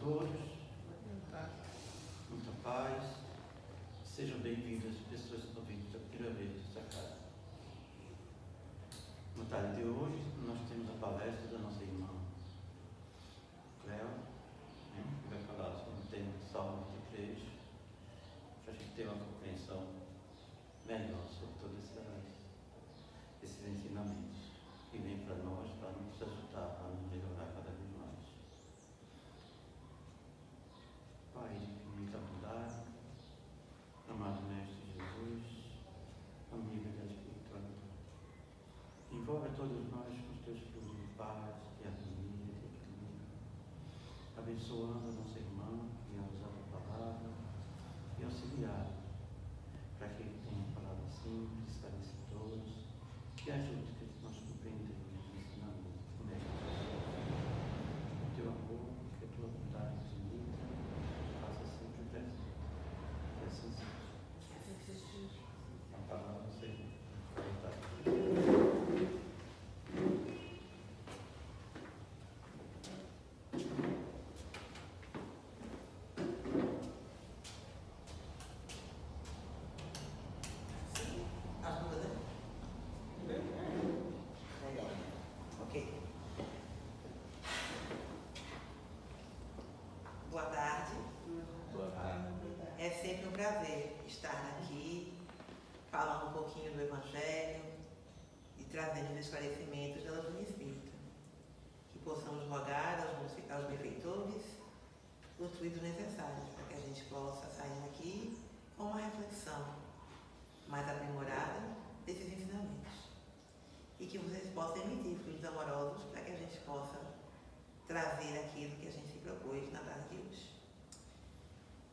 todos, muita paz, sejam bem-vindas pessoas que estão vindo pela primeira vez nessa casa. Na tarde de hoje, nós temos a palestra da nossa irmã Cléo, que vai falar sobre o tema de Salmo 23, para a gente ter uma compreensão melhor sobre todos esses ensinamentos que vêm para nós, para nos ajudar a nos melhorar cada vez mais. Pai de infinita bondade, amado Mestre Jesus, amigo da espiritualidade, envolve a todos nós com os teus frutos de paz, de harmonia, de equilíbrio, abençoando a nossa irmã e a usar a palavra e auxiliar para que ele tenha palavras simples, esclarecedoras, que ajude que nós compreendemos os ensinamentos do Mestre Jesus. O teu amor, que a tua vontade infinita faça sempre presente. Que assim seja. A palavra seja verdade. Prazer estar aqui falando um pouquinho do Evangelho e trazendo os esclarecimentos da doutrina espírita, que possamos rogar aos benfeitores os fluidos necessários para que a gente possa sair daqui com uma reflexão mais aprimorada desses ensinamentos e que vocês possam emitir fluidos amorosos para que a gente possa trazer aquilo que a gente se propôs na tarde de hoje.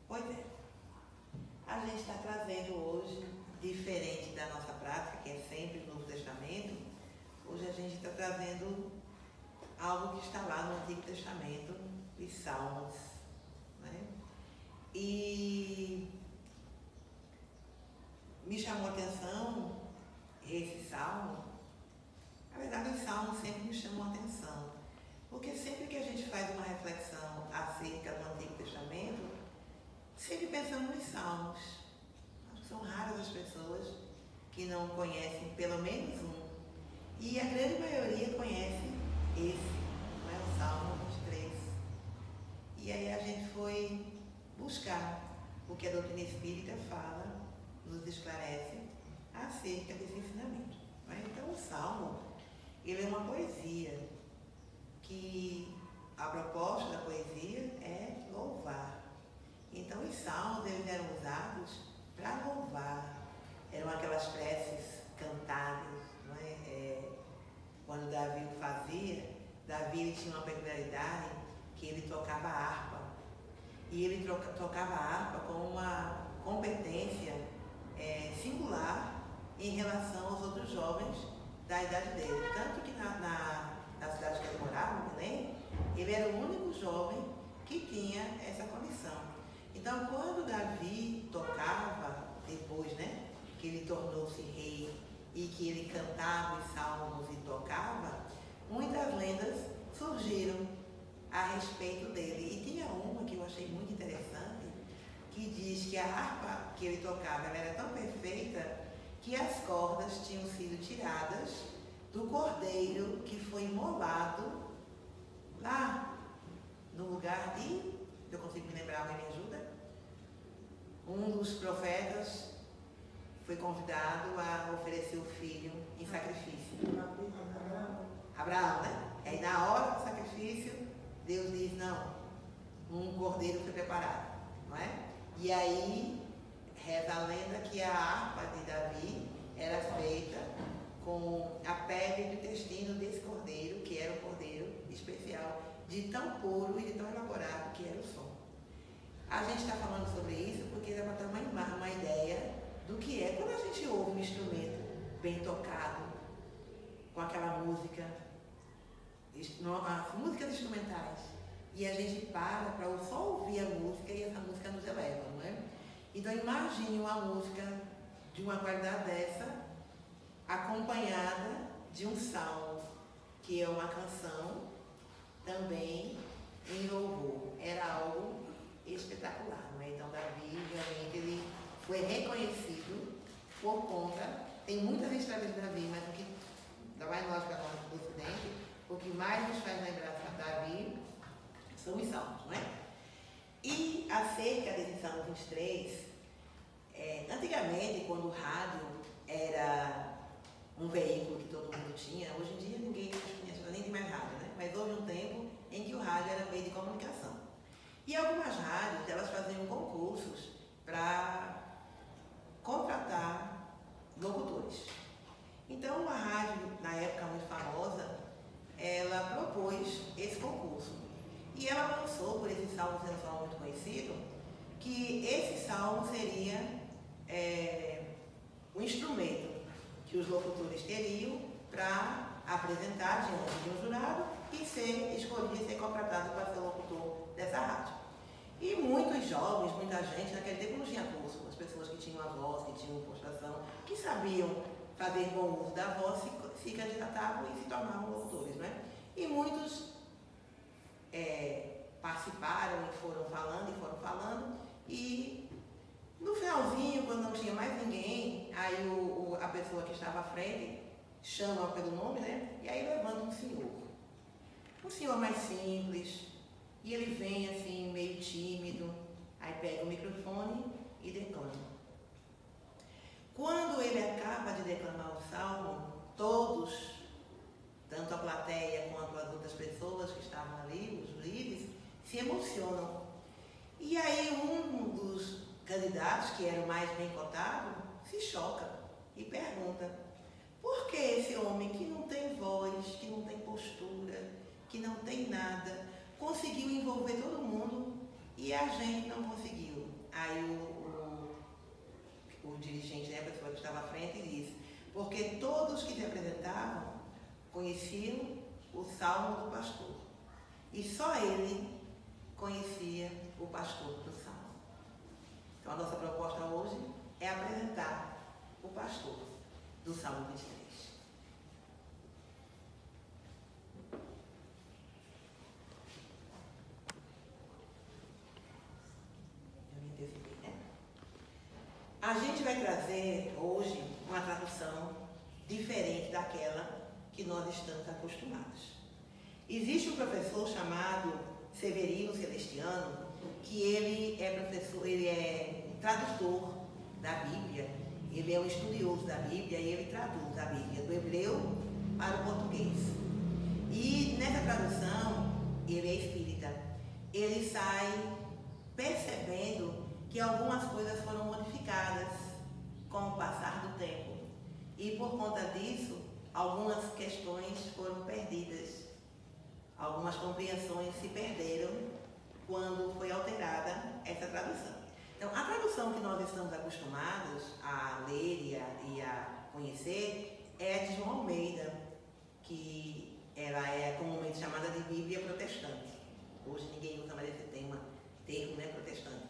Pois é. A gente está trazendo hoje, diferente da nossa prática, que é sempre no Novo Testamento, hoje a gente está trazendo algo que está lá no Antigo Testamento, os Salmos, né? E me chamou a atenção esse Salmo. Na verdade, os Salmos sempre me chamam a atenção, porque sempre que a gente faz uma reflexão acerca do Antigo Testamento, sempre pensamos nos Salmos. Acho que são raras as pessoas que não conhecem pelo menos um. E a grande maioria conhece esse, não é? O Salmo 23. E aí a gente foi buscar o que a doutrina espírita fala, nos esclarece acerca desse ensinamento. Não é? Então o Salmo, ele é uma poesia que a proposta da poesia é louvar. Então os salmos eles eram usados para louvar, eram aquelas preces cantadas, não é? Quando Davi o fazia, Davi ele tinha uma peculiaridade que ele tocava harpa, e ele tocava a harpa com uma competência singular em relação aos outros jovens da idade dele, tanto que na cidade que ele morava, em Belém, ele era o único jovem que tinha essa condição. Então, quando Davi tocava, depois, né, que ele tornou-se rei e que ele cantava os salmos e tocava, muitas lendas surgiram a respeito dele. E tinha uma que eu achei muito interessante, que diz que a harpa que ele tocava ela era tão perfeita que as cordas tinham sido tiradas do cordeiro que foi imolado lá no lugar de... Eu consigo me lembrar, alguém me ajuda? Um dos profetas foi convidado a oferecer o filho em sacrifício. Abraão, né? Aí na hora do sacrifício, Deus diz, não, um cordeiro foi preparado, não é? E aí, reza a lenda que a harpa de Davi era feita com a pele e o intestino desse cordeiro, que era um cordeiro especial, de tão puro e de tão elaborado que era o som. A gente está falando sobre isso porque dá para ter uma ideia do que é quando a gente ouve um instrumento bem tocado, com aquela música, as músicas instrumentais, e a gente para só ouvir a música e essa música nos eleva, não é? Então imagine uma música de uma qualidade dessa, acompanhada de um salmo, que é uma canção também em louvor. Era a mais nos faz lembrar Davi são os salmos, não é? E acerca desse Salmo 23, antigamente, quando o rádio era um veículo que todo mundo tinha, hoje em dia ninguém nem tem mais rádio, né? Mas houve um tempo em que o rádio era meio de comunicação. E algumas rádios, elas faziam concursos para contratar locutores. Então, uma rádio, na época muito famosa, ela propôs esse concurso. E ela lançou, por esse salmo sendo um salmo muito conhecido, que esse salmo seria o instrumento que os locutores teriam para apresentar diante de um jurado e ser escolhido e ser contratado para ser locutor dessa rádio. E muitos jovens, muita gente, naquele tempo não tinha curso, as pessoas que tinham a voz, que tinham postação, que sabiam fazer bom uso da voz, se candidatavam e se tornavam locutores, não é? E muitos participaram e foram falando, e no finalzinho, quando não tinha mais ninguém, aí a pessoa que estava à frente chama pelo nome, né? E aí levanta um senhor mais simples, e ele vem assim, meio tímido, aí pega o microfone e declama. Quando ele acaba de declamar o salmo, todos, tanto a plateia quanto as outras pessoas que estavam ali, os juízes, se emocionam. E aí um dos candidatos, que era o mais bem cotado, se choca e pergunta: por que esse homem que não tem voz, que não tem postura, que não tem nada, conseguiu envolver todo mundo e a gente não conseguiu? Aí o dirigente, né, a pessoa que estava à frente, disse: porque todos que se apresentavam conheciam o salmo do pastor. E só ele conhecia o pastor do salmo. Então a nossa proposta hoje é apresentar o pastor do Salmo 23. Eu me antecipei, né? A gente vai trazer hoje uma tradução diferente daquela que nós estamos acostumados. Existe um professor chamado Severino Celestiano, que ele é professor, ele é tradutor da Bíblia, ele é um estudioso da Bíblia e ele traduz a Bíblia do hebreu para o português. E nessa tradução, ele é espírita, ele sai percebendo que algumas coisas foram modificadas com o passar do tempo. E por conta disso, algumas questões foram perdidas. Algumas compreensões se perderam quando foi alterada essa tradução. Então, a tradução que nós estamos acostumados a ler e a conhecer é a de João Almeida, que ela é comumente chamada de Bíblia protestante. Hoje ninguém usa mais esse termo, né, protestante.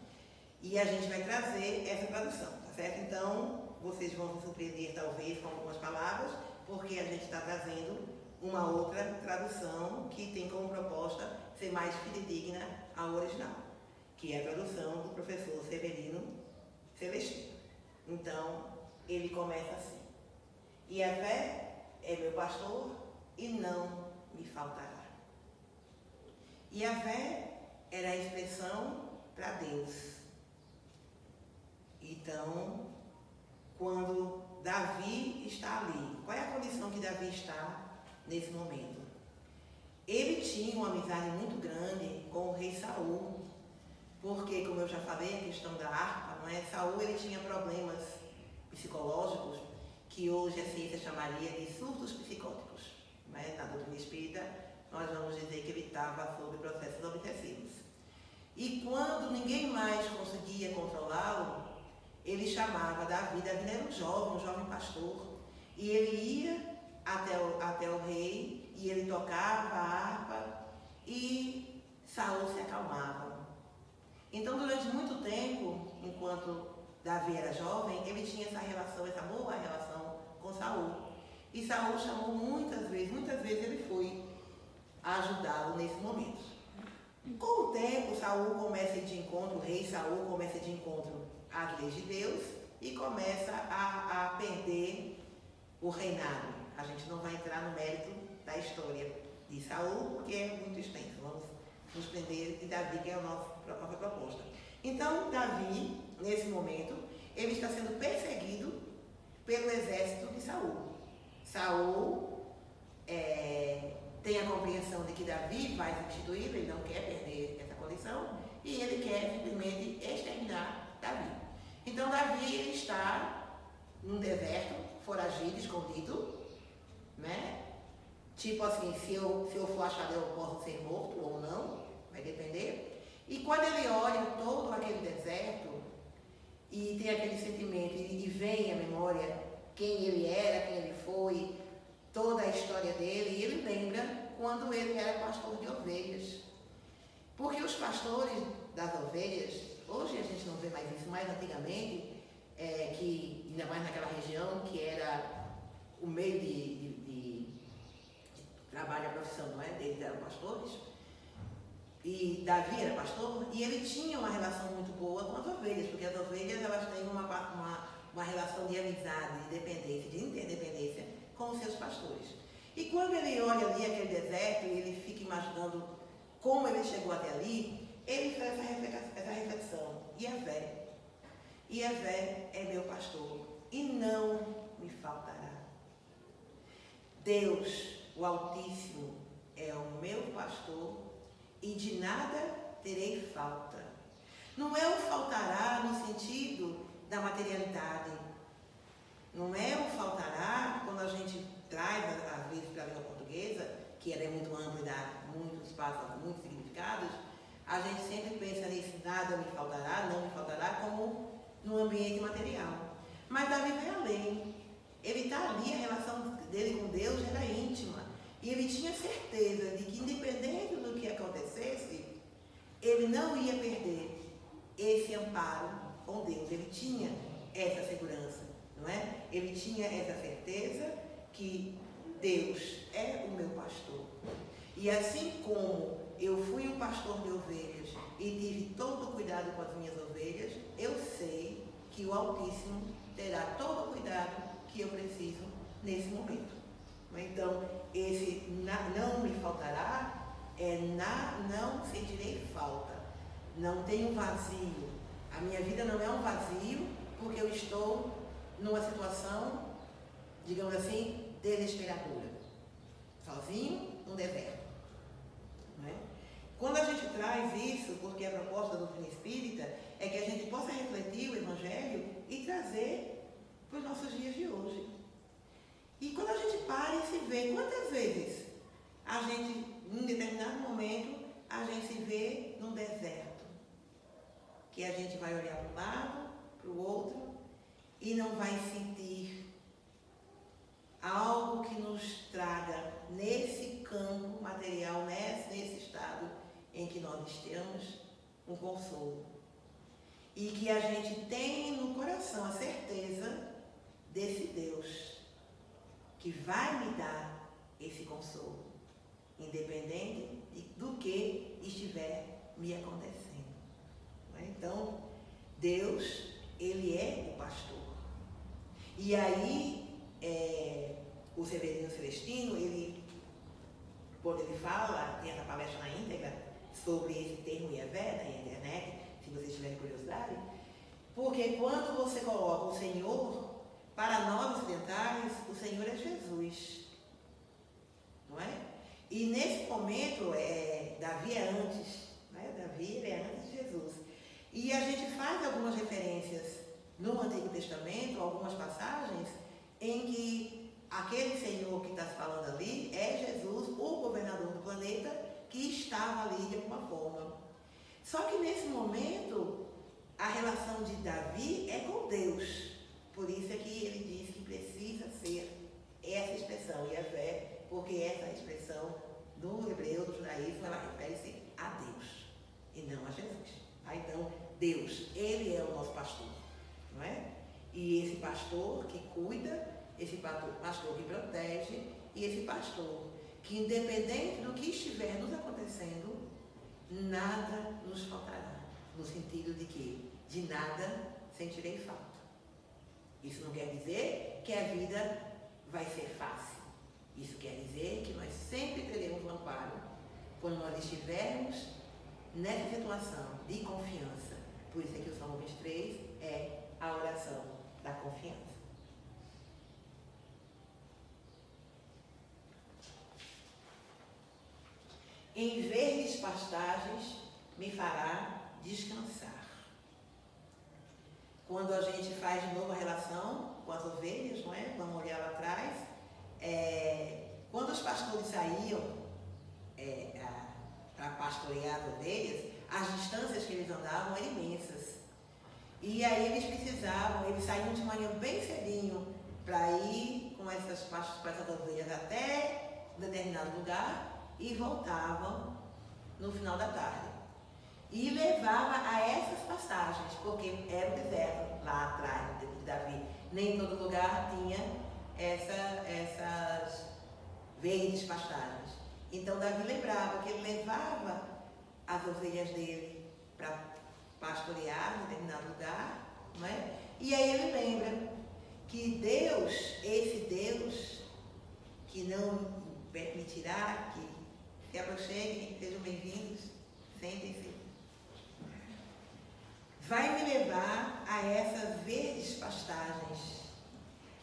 E a gente vai trazer essa tradução, tá certo? Então, vocês vão se surpreender talvez com algumas palavras, porque a gente está trazendo uma outra tradução que tem como proposta ser mais fidedigna ao original, que é a tradução do professor Severino Celestino. Então, ele começa assim: Yahvé é meu pastor e não me faltará. Yahvé era a expressão para Deus. Então, quando Davi está ali, qual é a condição que Davi está nesse momento? Ele tinha uma amizade muito grande com o rei Saul, porque, como eu já falei, a questão da harpa, não é? Saul, ele tinha problemas psicológicos que hoje a ciência chamaria de surtos psicóticos, mas na doutrina espírita nós vamos dizer que ele estava sob processos obsessivos. E quando ninguém mais conseguia controlá-lo, ele chamava Davi. Davi era um jovem pastor, e ele ia até o rei, e ele tocava a harpa, e Saul se acalmava. Então, durante muito tempo, enquanto Davi era jovem, ele tinha essa boa relação com Saul. E Saul chamou muitas vezes ele foi ajudá-lo nesse momento. Com o tempo, Saul começa a ir de encontro, o rei Saul começa a ir de encontro às leis de Deus e começa a perder o reinado. A gente não vai entrar no mérito da história, de Saul, porque é muito extenso. Vamos nos prender em Davi, que é a nossa proposta. Então, Davi, nesse momento, ele está sendo perseguido pelo exército de Saul. Saul tem a compreensão de que Davi vai substituí-lo, ele não quer perder essa condição, e ele quer simplesmente exterminar Davi. Então, Davi ele está num deserto, foragido, escondido, né? Tipo assim, se eu for achado, eu posso ser morto ou não, vai depender. E quando ele olha todo aquele deserto e tem aquele sentimento e vem à memória quem ele era, quem ele foi, toda a história dele, e ele lembra quando ele era pastor de ovelhas. Porque os pastores das ovelhas, hoje a gente não vê mais isso, mas antigamente, que ainda mais naquela região que era o meio de trabalho, a profissão, não é? Eles eram pastores, e Davi era pastor, e ele tinha uma relação muito boa com as ovelhas, porque as ovelhas elas têm uma relação de amizade, de dependência, de interdependência com os seus pastores. E quando ele olha ali aquele deserto e ele fica imaginando como ele chegou até ali, ele faz essa reflexão: Yahvé é meu pastor e não me faltará. Deus, o Altíssimo, é o meu pastor e de nada terei falta. Não é o faltará no sentido da materialidade. Não é o faltará quando a gente traz, às vezes, para a língua portuguesa, que ela é muito ampla e dá muito espaço, muitos significados, a gente sempre pensa nisso, nada me faltará, não me faltará, como no ambiente material. Mas Davi vai além. Ele está ali, a relação dele com Deus era íntima. E ele tinha certeza de que, independente do que acontecesse, ele não ia perder esse amparo com Deus. Ele tinha essa segurança, não é? Ele tinha essa certeza que Deus é o meu pastor. E assim como eu fui um pastor de ovelhas e tive todo o cuidado com as minhas ovelhas, eu sei que o Altíssimo terá todo o cuidado que eu preciso nesse momento. Então, esse não me faltará não sentirei falta. Não tenho vazio. A minha vida não é um vazio porque eu estou numa situação, digamos assim, desesperadora. Sozinho, num deserto. Não é? Quando a gente traz isso, porque a proposta da doutrina espírita é que a gente possa refletir o Evangelho e trazer para os nossos dias de hoje. E quando a gente para e se vê, quantas vezes a gente, em determinado momento, a gente se vê num deserto, que a gente vai olhar para um lado, para o outro, e não vai sentir algo que nos traga nesse campo material, nesse estado em que nós estamos, um consolo. E que a gente tem no coração a certeza desse Deus que vai me dar esse consolo, independente do que estiver me acontecendo. Então, Deus, Ele é o pastor. E aí, o Severino Celestino, quando ele fala, tem essa palestra na íntegra, sobre esse termo Yahvé na internet, se vocês tiverem curiosidade, porque quando você coloca o Senhor, para nós ocidentais, o Senhor é Jesus, não é? E nesse momento, Davi é antes, né? Davi é antes de Jesus. E a gente faz algumas referências no Antigo Testamento, algumas passagens, em que aquele Senhor que está se falando ali é Jesus, o governador do planeta, que estava ali de alguma forma. Só que nesse momento, a relação de Davi é com Deus. Por isso é que ele diz que precisa ser essa expressão, Yahvé, porque essa expressão do hebreu, do judaísmo, ela refere-se a Deus e não a Jesus. Então, Deus, Ele é o nosso pastor, não é? E esse pastor que cuida, esse pastor que protege, e esse pastor que, independente do que estiver nos acontecendo, nada nos faltará, no sentido de que de nada sentirei falta. Isso não quer dizer que a vida vai ser fácil. Isso quer dizer que nós sempre teremos um amparo quando nós estivermos nessa situação de confiança. Por isso é que o Salmo 23 é a oração da confiança. Em verdes pastagens me fará descansar. Quando a gente faz de novo a relação com as ovelhas, não é? Vamos olhar lá atrás. Quando os pastores saíam para pastorear as ovelhas, as distâncias que eles andavam eram imensas. E aí eles saíam de manhã bem cedinho para ir com essas ovelhas até um determinado lugar e voltavam no final da tarde. E levava a essas passagens, porque era o deserto lá atrás, no tempo de Davi. Nem todo lugar tinha essas verdes pastagens. Então Davi lembrava que ele levava as ovelhas dele para pastorear em determinado lugar, não é? E aí ele lembra que Deus, esse Deus, que não permitirá que se aproxeguem, sejam bem-vindos, sentem-se, vai me levar a essas verdes pastagens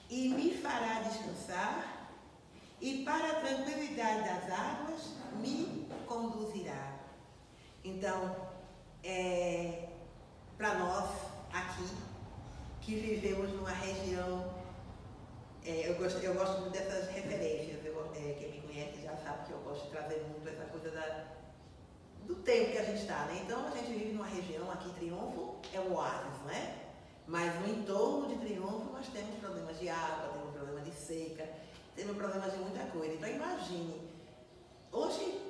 e me fará descansar, e para a tranquilidade das águas me conduzirá. Então, para nós aqui, que vivemos numa região, eu gosto muito dessas referências, quem me conhece já sabe que eu gosto de trazer muito essa coisa do tempo que a gente está, né? Então a gente vive numa região, aqui Triunfo é um oásis, não é? Mas no entorno de Triunfo nós temos problemas de água, temos problemas de seca, temos problemas de muita coisa. Então imagine, hoje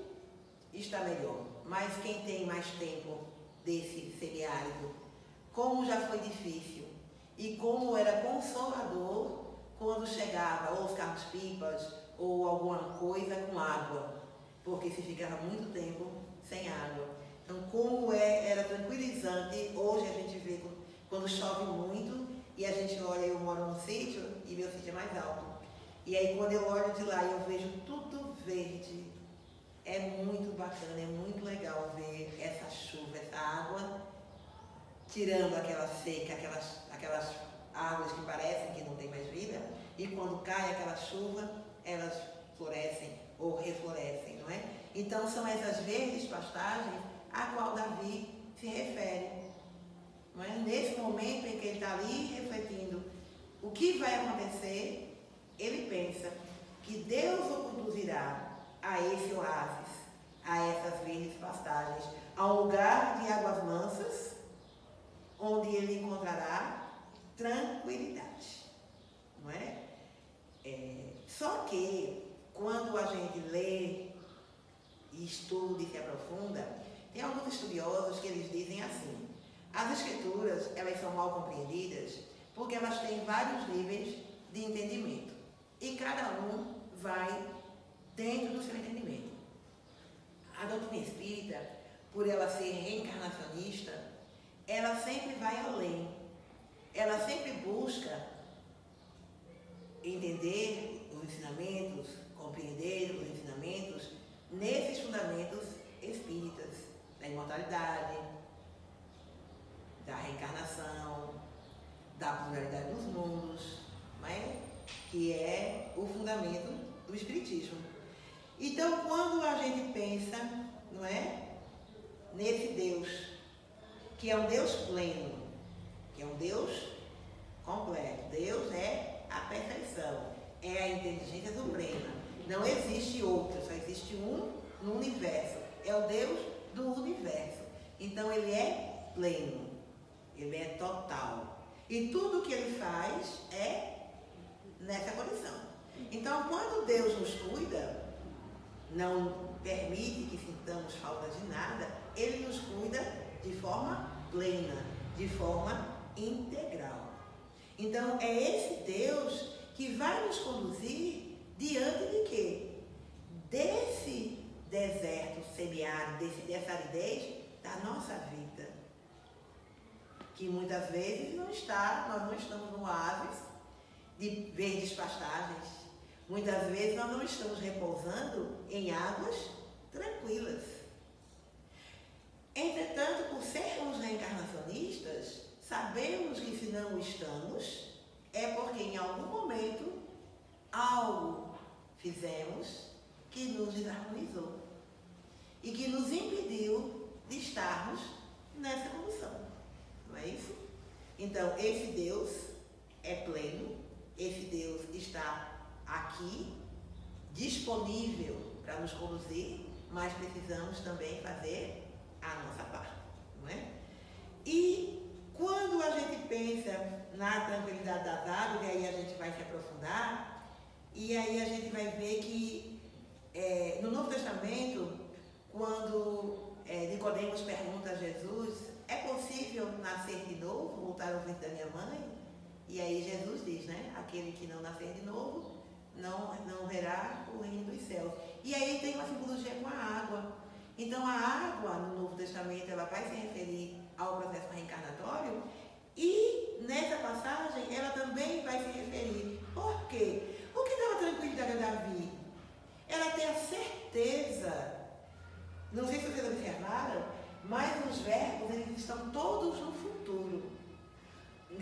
está melhor, mas quem tem mais tempo desse semiárido, como já foi difícil e como era consolador quando chegava ou os carros-pipas ou alguma coisa com água, porque se ficava muito tempo sem água. Então, como era tranquilizante, hoje a gente vê quando chove muito e a gente olha, eu moro num sítio e meu sítio é mais alto. E aí quando eu olho de lá e eu vejo tudo verde, é muito bacana, é muito legal ver essa chuva, essa água, tirando aquela seca, aquelas árvores que parecem que não tem mais vida, e quando cai aquela chuva, elas florescem ou reflorescem, não é? Então são essas verdes pastagens a qual Davi se refere. Não é? Nesse momento em que ele está ali refletindo o que vai acontecer, ele pensa que Deus o conduzirá a esse oásis, a essas verdes pastagens, a um lugar de águas mansas, onde ele encontrará tranquilidade. Não é? Só que quando a gente lê e estuda e se aprofunda, tem alguns estudiosos que eles dizem assim: as escrituras, elas são mal compreendidas porque elas têm vários níveis de entendimento e cada um vai dentro do seu entendimento. A doutrina espírita, por ela ser reencarnacionista, ela sempre vai além. Ela sempre busca entender os ensinamentos, compreender os ensinamentos nesses fundamentos espíritas, da imortalidade, da reencarnação, da pluralidade dos mundos, não é? Que é o fundamento do espiritismo. Então, quando a gente pensa, não é, nesse Deus, que é um Deus pleno, que é um Deus completo, Deus é a perfeição, é a inteligência suprema, não existe outro, só existe um no universo, é o Deus do universo. Então ele é pleno, ele é total, e tudo que ele faz é nessa condição. Então, quando Deus nos cuida, não permite que sintamos falta de nada, ele nos cuida de forma plena, de forma integral. Então, é esse Deus que vai nos conduzir diante de quê? Desse deserto semiárido, dessa aridez da nossa vida. Que muitas vezes nós não estamos no oásis de verdes pastagens, Muitas vezes nós não estamos repousando em águas tranquilas. Entretanto, por sermos reencarnacionistas, sabemos que se não estamos, é porque em algum momento algo fizemos que nos desarmonizou e que nos impediu de estarmos nessa condição. Não é isso? Então, esse Deus é pleno, esse Deus está aqui, disponível para nos conduzir, mas precisamos também fazer a nossa parte, não é? E quando a gente pensa na tranquilidade das águas, e aí a gente vai se aprofundar, e aí a gente vai ver que no Novo Testamento, quando Nicodemos pergunta a Jesus, é possível nascer de novo, voltar ao ventre da minha mãe? E aí Jesus diz, né? Aquele que não nascer de novo, não verá o reino dos céus. E aí tem uma simbologia com a água. Então a água no Novo Testamento ela vai se referir ao processo reencarnatório e nessa passagem ela também vai se referir. Por quê? O que dá a tranquilidade a Davi? Ela tem a certeza, não sei se vocês observaram, mas os verbos eles estão todos no futuro.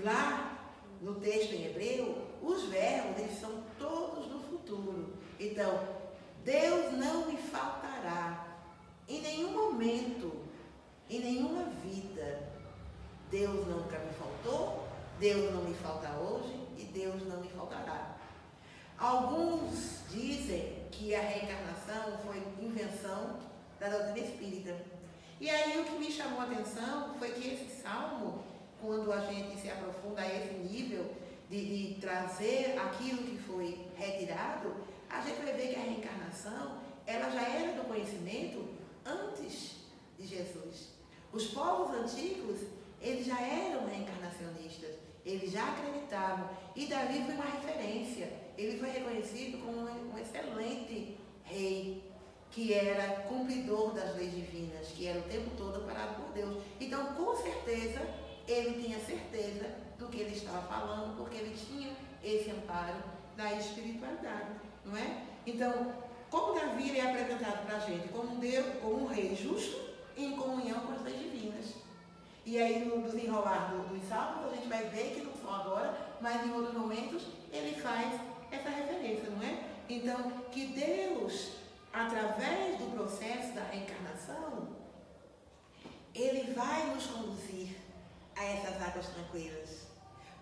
Lá no texto em hebreu, os verbos eles são todos no futuro. Então, Deus não me faltará em nenhum momento, em nenhuma vida. Deus nunca me faltou, Deus não me falta hoje e Deus não me faltará. Alguns dizem que a reencarnação foi invenção da doutrina espírita. E aí o que me chamou a atenção foi que esse salmo, quando a gente se aprofunda a esse nível de trazer aquilo que foi retirado, a gente vai ver que a reencarnação ela já era do conhecimento antes de Jesus. Os povos antigos, eles já eram reencarnacionistas, eles já acreditavam. E Davi foi uma referência, ele foi reconhecido como um excelente rei, que era cumpridor das leis divinas, que era o tempo todo parado por Deus. Então, com certeza, ele tinha certeza do que ele estava falando, porque ele tinha esse amparo da espiritualidade, não é? Então, como Davi é apresentado para a gente como um rei justo em comunhão com as leis divinas. E aí, no desenrolar dos salmos, a gente vai ver que não só agora, mas em outros momentos, ele faz essa referência, não é? Então, que Deus, através do processo da reencarnação, ele vai nos conduzir a essas águas tranquilas.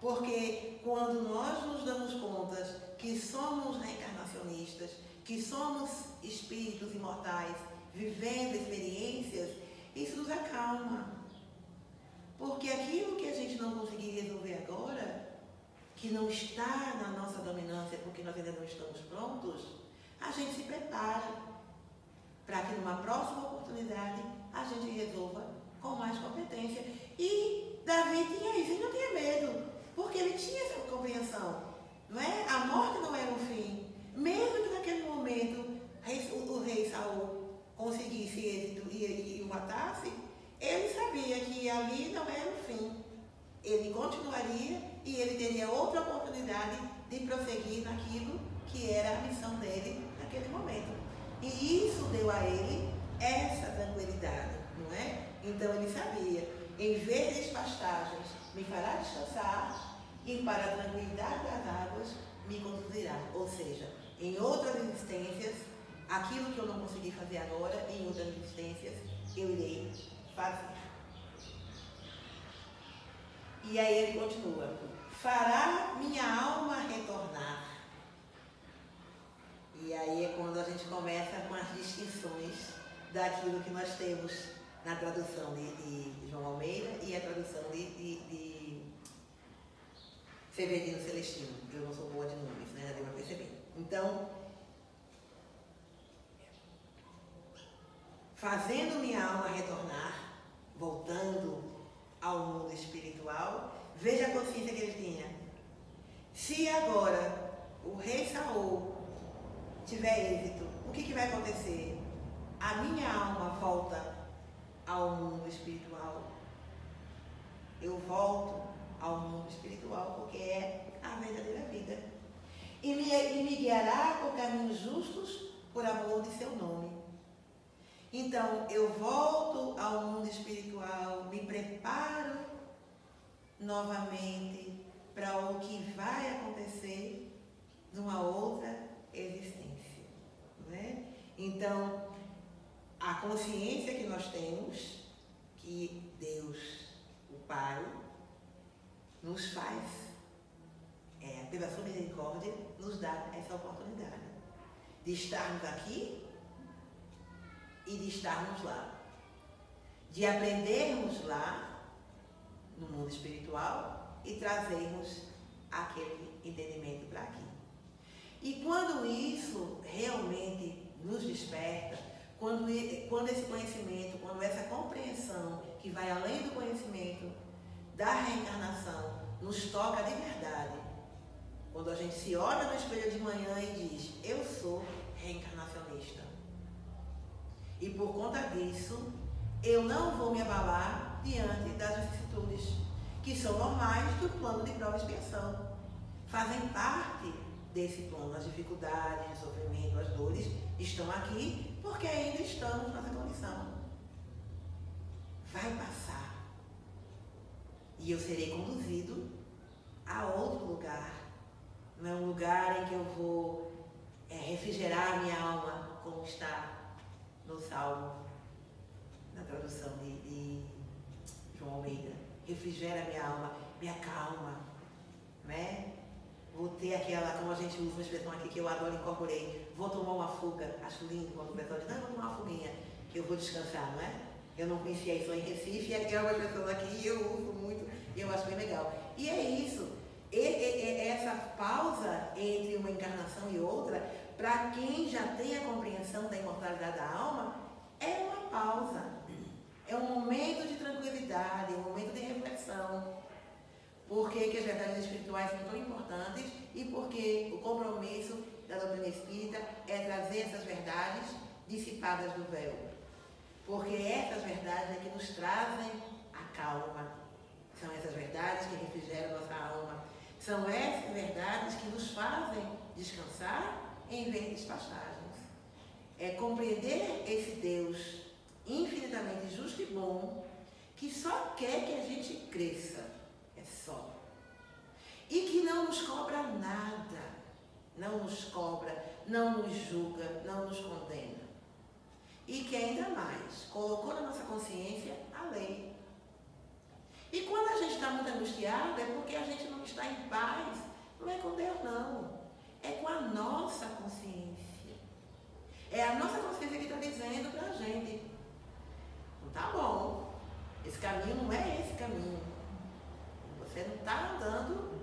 Porque quando nós nos damos conta que somos reencarnacionistas, que somos espíritos imortais, vivendo experiências, isso nos acalma. Porque aquilo que a gente não conseguir resolver agora, que não está na nossa dominância porque nós ainda não estamos prontos, a gente se prepara para que numa próxima oportunidade a gente resolva com mais competência. E Davi tinha isso, ele não tinha medo, porque ele tinha essa compreensão, não é? A morte não era o fim. Mesmo que naquele momento o rei Saul conseguisse êxito e o matasse, ele sabia que ali não era o fim. Ele continuaria e ele teria outra oportunidade de prosseguir naquilo que era a missão dele naquele momento. E isso deu a ele essa tranquilidade, não é? Então ele sabia, em verdes pastagens me fará descansar e para a tranquilidade das águas me conduzirá. Ou seja, em outras existências, aquilo que eu não consegui fazer agora, em outras existências, eu irei fazer. E aí ele continua, fará minha alma retornar. E aí é quando a gente começa com as distinções daquilo que nós temos na tradução de João Almeida e a tradução de Severino Celestino. Eu não sou boa de nomes, né? Já deu para perceber. Então, fazendo minha alma retornar, voltando ao mundo espiritual, veja a consciência que ele tinha. Se agora o rei Saul tiver êxito, o que vai acontecer? A minha alma volta ao mundo espiritual. Eu volto ao mundo espiritual porque é a verdadeira vida. e me guiará por caminhos justos por amor de seu nome. Então, eu volto ao mundo espiritual, me preparo novamente para o que vai acontecer numa outra existência, né? Então, a consciência que nós temos, que Deus, o Pai, nos faz, pela sua misericórdia, nos dá essa oportunidade de estarmos aqui e de estarmos lá, de aprendermos lá no mundo espiritual e trazermos aquele entendimento para aqui. E quando isso realmente nos desperta, quando esse conhecimento, quando essa compreensão que vai além do conhecimento da reencarnação nos toca de verdade, quando a gente se olha no espelho de manhã e diz, eu sou reencarnacionista. E por conta disso, eu não vou me abalar diante das vicissitudes, que são normais do plano de prova e expiação. Fazem parte desse plano. As dificuldades, o sofrimento, as dores estão aqui porque ainda estamos nessa condição. Vai passar. E eu serei conduzido a outro lugar. Não é um lugar em que eu vou refrigerar a minha alma, como está no Salmo, na tradução de João Almeida. Refrigera minha alma, me acalma, né? Vou ter aquela, como a gente usa uma expressão aqui que eu adoro, incorporei, vou tomar uma fuga. Acho lindo quando o pessoal diz, não, vou tomar uma fuguinha, que eu vou descansar, não é? Eu não conhecia isso em Recife, e aqui é uma expressão aqui, e eu uso muito, e eu acho bem legal. E é isso, essa pausa entre uma encarnação e outra, para quem já tem a compreensão da imortalidade da alma, é uma pausa. É um momento de tranquilidade, um momento de reflexão. Por que as verdades espirituais são tão importantes e porque o compromisso da doutrina espírita é trazer essas verdades dissipadas do véu. Porque essas verdades é que nos trazem a calma. São essas verdades que refrigeram nossa alma. São essas verdades que nos fazem descansar em vez de despachagens. É compreender esse Deus infinitamente justo e bom, que só quer que a gente cresça. É só. E que não nos cobra nada. Não nos cobra, não nos julga, não nos condena. E que ainda mais, colocou na nossa consciência a lei. E quando a gente está muito angustiado, é porque a gente não está em paz. Não é com Deus, não. É com a nossa consciência. É a nossa consciência que está dizendo para a gente, não tá bom, esse caminho não é esse caminho. Você não está andando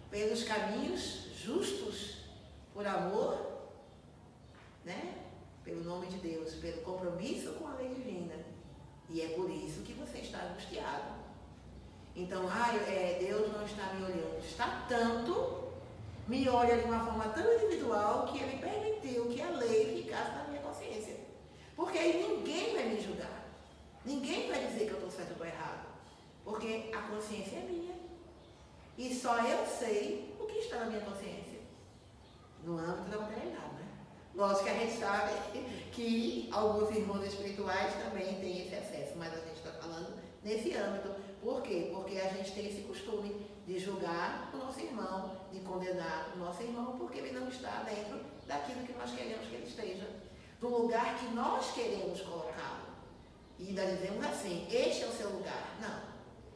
pelos caminhos justos, por amor, né? Pelo nome de Deus, pelo compromisso com a lei divina. E é por isso que você está angustiado. Então, Deus não está me olhando. Está tanto, me olha de uma forma tão individual que Ele permitiu que a lei ficasse na minha consciência. Porque aí ninguém vai me julgar. Ninguém vai dizer que eu estou certo ou estou errado. Porque a consciência é minha. E só eu sei o que está na minha consciência. No âmbito da materialidade, né? Lógico que a gente sabe que alguns irmãos espirituais também têm esse acesso, mas a gente está falando nesse âmbito. Por quê? Porque a gente tem esse costume de julgar o nosso irmão, de condenar o nosso irmão, porque ele não está dentro daquilo que nós queremos que ele esteja, do lugar que nós queremos colocá-lo. E ainda dizemos assim, este é o seu lugar. Não,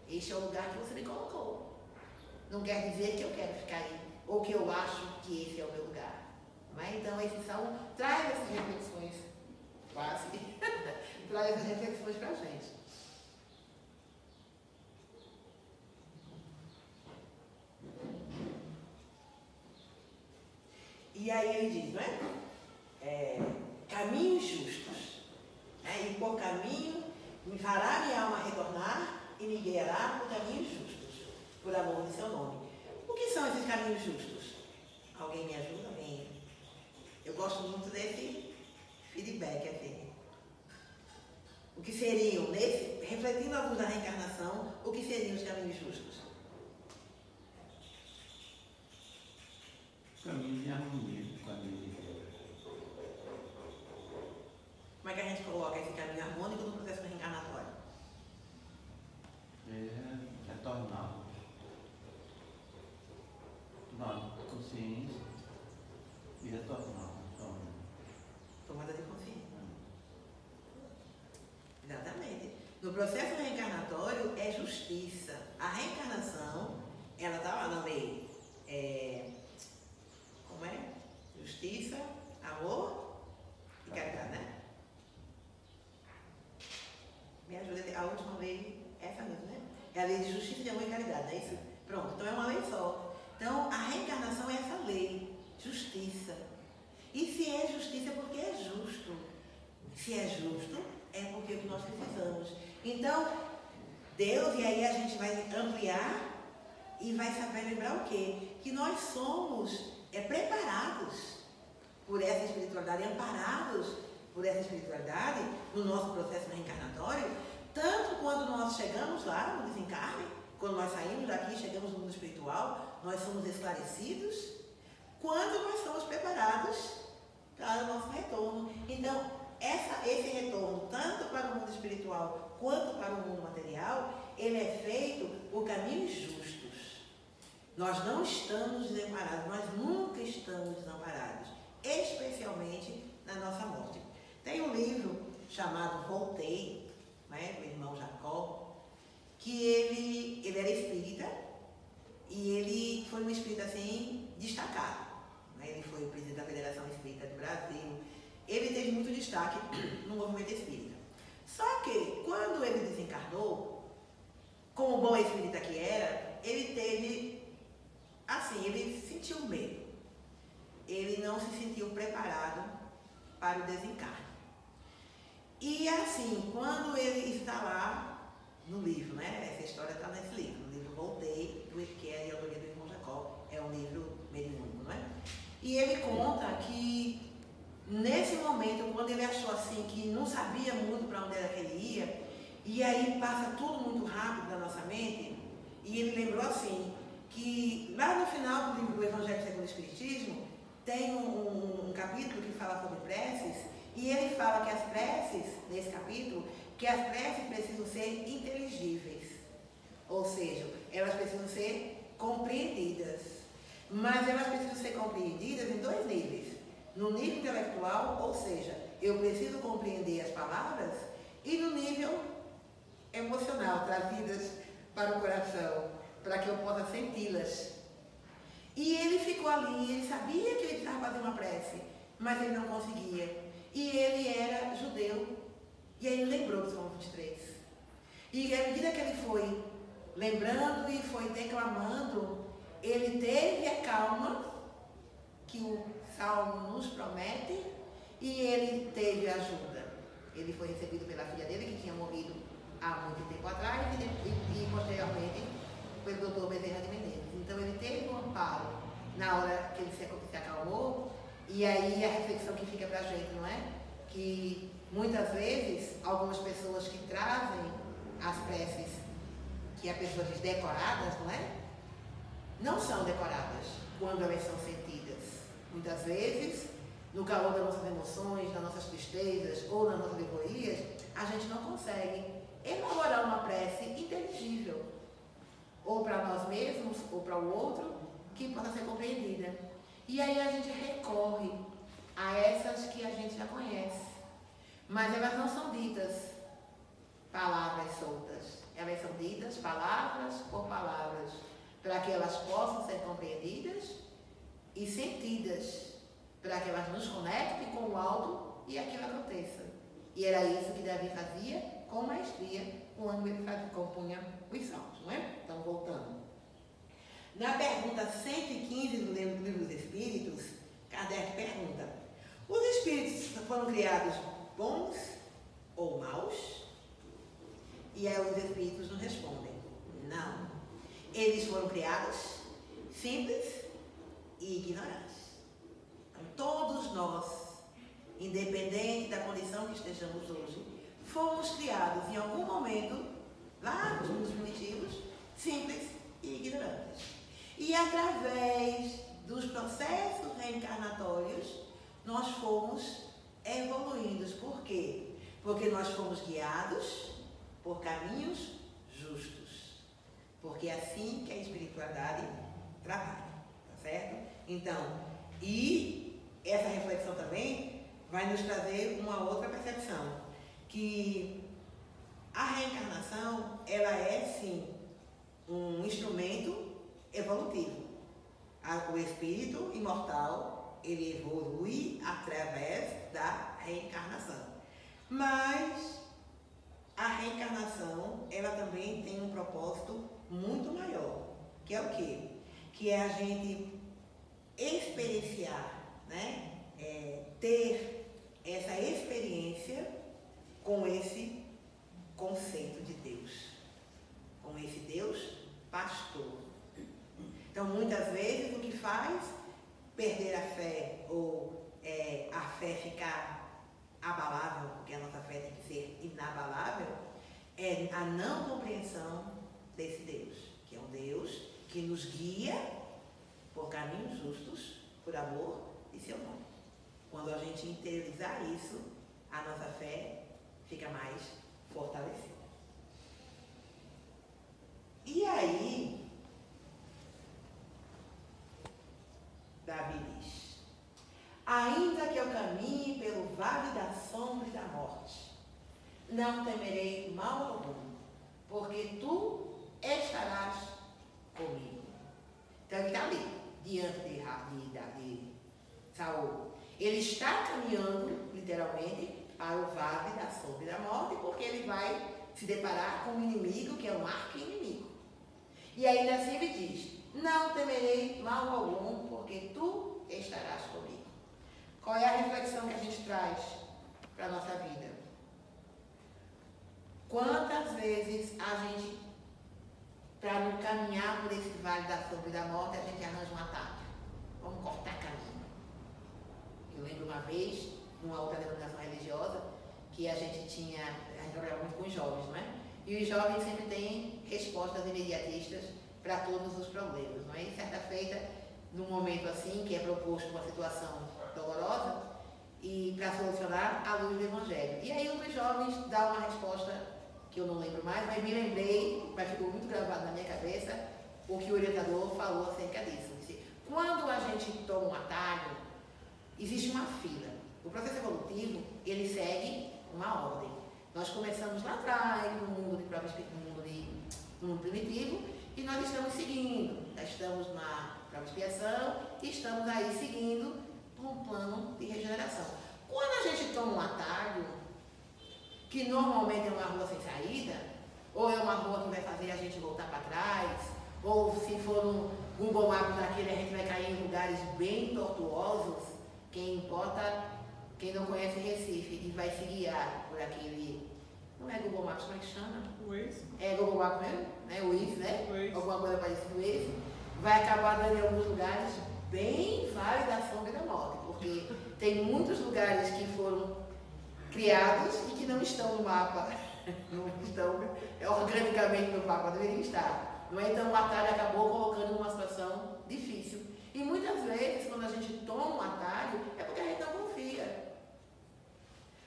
este é o lugar que você me colocou. Não quer dizer que eu quero ficar aí, ou que eu acho que esse é o meu lugar. Mas então esse salmo traz essas reflexões, quase, traz essas reflexões para a gente. E aí ele diz, não é? Caminhos justos. E por caminho me fará minha alma retornar e me guiará por caminhos justos, por amor de seu nome. O que são esses caminhos justos? Alguém me ajuda? Alguém? Eu gosto muito desse feedback aqui. O que seriam, refletindo a luz da reencarnação, o que seriam os caminhos justos? caminho de harmonia com a vida. Como é que a gente coloca esse caminho harmônico no processo reencarnatório? É retornar tomar consciência e retornar. Tomada de consciência. Exatamente. No processo reencarnatório é justiça. A reencarnação, ela está lá na lei. Como é? Justiça, amor e caridade, né? Me ajuda, a última lei é essa mesmo, né? É a lei de justiça, de amor e caridade, não é isso? Pronto, então é uma lei só. Então a reencarnação é essa lei, justiça. E se é justiça é porque é justo. Se é justo, é porque é o que nós precisamos. Então, Deus, e aí a gente vai ampliar e vai saber lembrar o quê? Que nós somos preparados por essa espiritualidade, amparados por essa espiritualidade no nosso processo reencarnatório, tanto quando nós chegamos lá no desencarne, quando nós saímos daqui e chegamos no mundo espiritual, nós somos esclarecidos, quando nós somos preparados para o nosso retorno. Então, esse retorno, tanto para o mundo espiritual quanto para o mundo material, ele é feito por caminhos justos. Nós não estamos desamparados, nós nunca estamos desamparados, especialmente na nossa morte. Tem um livro chamado Voltei, né, do irmão Jacó, que ele era espírita e ele foi um espírita assim destacado. Né? Ele foi o presidente da Federação Espírita do Brasil. Ele teve muito destaque no movimento espírita. Só que, quando ele desencarnou, como bom espírita que era, ele teve, assim, ele sentiu medo. Ele não se sentiu preparado para o desencarne. E assim, quando ele está lá no livro, né? Essa história está nesse livro, no livro Voltei, que é de autoria do irmão Jacó, é um livro mediúnico, não é? E ele conta que nesse momento, quando ele achou assim que não sabia muito para onde era que ele ia, e aí passa tudo muito rápido na nossa mente, e ele lembrou assim, que lá no final do livro do Evangelho segundo o Espiritismo, tem um capítulo que fala sobre preces, e ele fala que as preces, nesse capítulo, que as preces precisam ser inteligíveis, ou seja, elas precisam ser compreendidas, mas elas precisam ser compreendidas em dois níveis. No nível intelectual, ou seja, eu preciso compreender as palavras, e no nível emocional, trazidas para o coração, para que eu possa senti-las. E ele ficou ali, ele sabia que ele precisava fazer uma prece, mas ele não conseguia. E ele era judeu, e aí ele lembrou do Salmo 23. E à medida que ele foi lembrando e foi declamando, ele teve a calma que o Salmo nos promete, e ele teve ajuda. Ele foi recebido pela filha dele, que tinha morrido há muito tempo atrás, e posteriormente pelo doutor Bezerra de Menezes. Então ele teve um amparo na hora que ele se acalmou, e aí a reflexão que fica para a gente, não é? Que muitas vezes algumas pessoas que trazem as preces que a pessoa diz decoradas, não é? Não são decoradas quando elas são sentidas. Muitas vezes, no calor das nossas emoções, das nossas tristezas ou nas nossas euforias, a gente não consegue elaborar uma prece inteligível, ou para nós mesmos, ou para o outro, que possa ser compreendida. E aí a gente recorre a essas que a gente já conhece, mas elas não são ditas palavras soltas, elas são ditas palavras por palavras, para que elas possam ser compreendidas e sentidas, para que elas nos conectem com o alto e aquilo aconteça. E era isso que Davi fazia com maestria quando ele compunha os salmos, não é? Então, voltando. Na pergunta 115 do Livro dos Espíritos, Kardec pergunta: os espíritos foram criados bons ou maus? E aí os espíritos nos respondem: não. Eles foram criados simples e ignorantes. Então, todos nós, independente da condição que estejamos hoje, fomos criados em algum momento, lá nos mundos primitivos, simples e ignorantes. E através dos processos reencarnatórios, nós fomos evoluindo. Por quê? Porque nós fomos guiados por caminhos justos. Porque é assim que a espiritualidade trabalha, tá certo? Então, e essa reflexão também vai nos trazer uma outra percepção, que a reencarnação, ela é sim um instrumento evolutivo. O espírito imortal, ele evolui através da reencarnação. Mas a reencarnação, ela também tem um propósito muito maior, que é o quê? Que é a gente experienciar, né? Ter essa experiência com esse conceito de Deus, com esse Deus pastor. Então, muitas vezes, o que faz perder a fé ou a fé ficar abalável, porque a nossa fé tem que ser inabalável, é a não compreensão desse Deus, que é um Deus que nos guia por caminhos justos, por amor e seu nome. Quando a gente interiorizar isso, a nossa fé fica mais fortalecida. E aí, Davi diz: ainda que eu caminhe pelo vale da sombra e da morte, não temerei mal algum, porque tu estarás comigo. Então ele está ali, diante de Saul. Ele está caminhando, literalmente, para o vale da sombra e da morte, porque ele vai se deparar com um inimigo que é um arqui-inimigo. E ainda assim ele diz: não temerei mal algum, porque tu estarás comigo. Qual é a reflexão que a gente traz para a nossa vida? Quantas vezes a gente, para não caminhar por esse vale da sombra e da morte, a gente arranja um atalho? Vamos cortar caminho. Eu lembro uma vez, numa outra denominação religiosa, que a gente trabalhava muito com os jovens, não é? E os jovens sempre têm respostas imediatistas para todos os problemas, não é? E certa feita, num momento assim, que é proposto uma situação dolorosa, e para solucionar, à luz do Evangelho. E aí um dos jovens dá uma resposta que eu não lembro mais, mas me lembrei, mas ficou muito gravado na minha cabeça, o que o orientador falou acerca disso. Disse: quando a gente toma um atalho, existe uma fila. O processo evolutivo, ele segue uma ordem. Nós começamos lá atrás, no mundo primitivo, e nós estamos seguindo. Já estamos na prova de expiação e estamos aí seguindo um plano de regeneração. Quando a gente toma um atalho, que normalmente é uma rua sem saída, ou é uma rua que vai fazer a gente voltar para trás, ou se for um Google Maps daquele, a gente vai cair em lugares bem tortuosos. Quem importa, quem não conhece Recife e vai se guiar por aquele... Não é Google Maps, como é que chama? Waze. É Google Maps mesmo? Né? O Waze, né? Waze. Alguma coisa parecida com o Waze. Vai acabar dando em alguns lugares bem vale da sombra e da morte, porque tem muitos lugares que foram criados e que não estão no mapa, não estão organicamente no mapa, deveriam estar. Não é? Então o atalho acabou colocando numa situação difícil. E muitas vezes, quando a gente toma um atalho, é porque a gente não confia.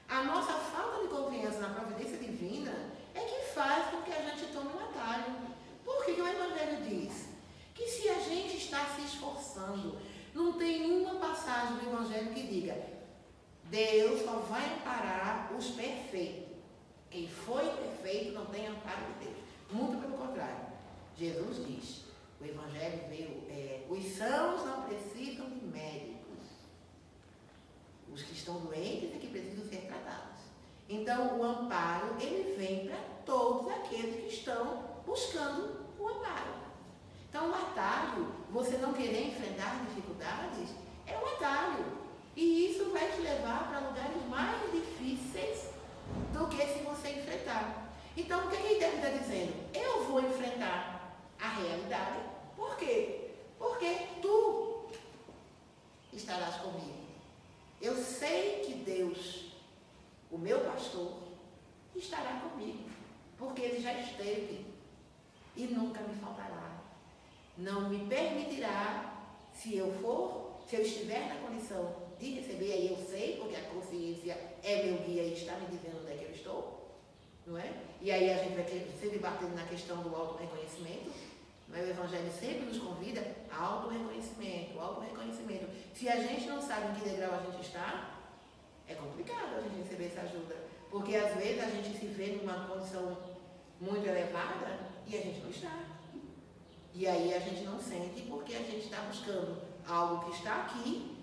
A nossa falta de confiança na providência divina é que faz com que a gente tome um atalho. Por que o Evangelho diz que se a gente está se esforçando, não tem uma passagem do Evangelho que diga: Deus só vai amparar os perfeitos. Quem foi perfeito não tem amparo de Deus. Muito pelo contrário. Jesus diz, o Evangelho veio, os sãos não precisam de médicos. Os que estão doentes é que precisam ser tratados. Então, o amparo, ele vem para todos aqueles que estão buscando o amparo. Então, o atalho, você não querer enfrentar dificuldades, é um atalho. E isso vai te levar para lugares mais difíceis do que se você enfrentar. Então, o que ele deve estar dizendo? Eu vou enfrentar a realidade. Por quê? Porque tu estarás comigo. Eu sei que Deus, o meu pastor, estará comigo. Porque ele já esteve e nunca me faltará. Não me permitirá Se eu estiver na condição de receber, aí eu sei, porque a consciência é meu guia e está me dizendo onde é que eu estou, não é? E aí a gente vai sempre batendo na questão do auto-reconhecimento, não é? O Evangelho sempre nos convida a auto-reconhecimento, auto-reconhecimento. Se a gente não sabe em que degrau a gente está, é complicado a gente receber essa ajuda, porque às vezes a gente se vê numa condição muito elevada e a gente não está. E aí a gente não sente porque a gente está buscando algo que está aqui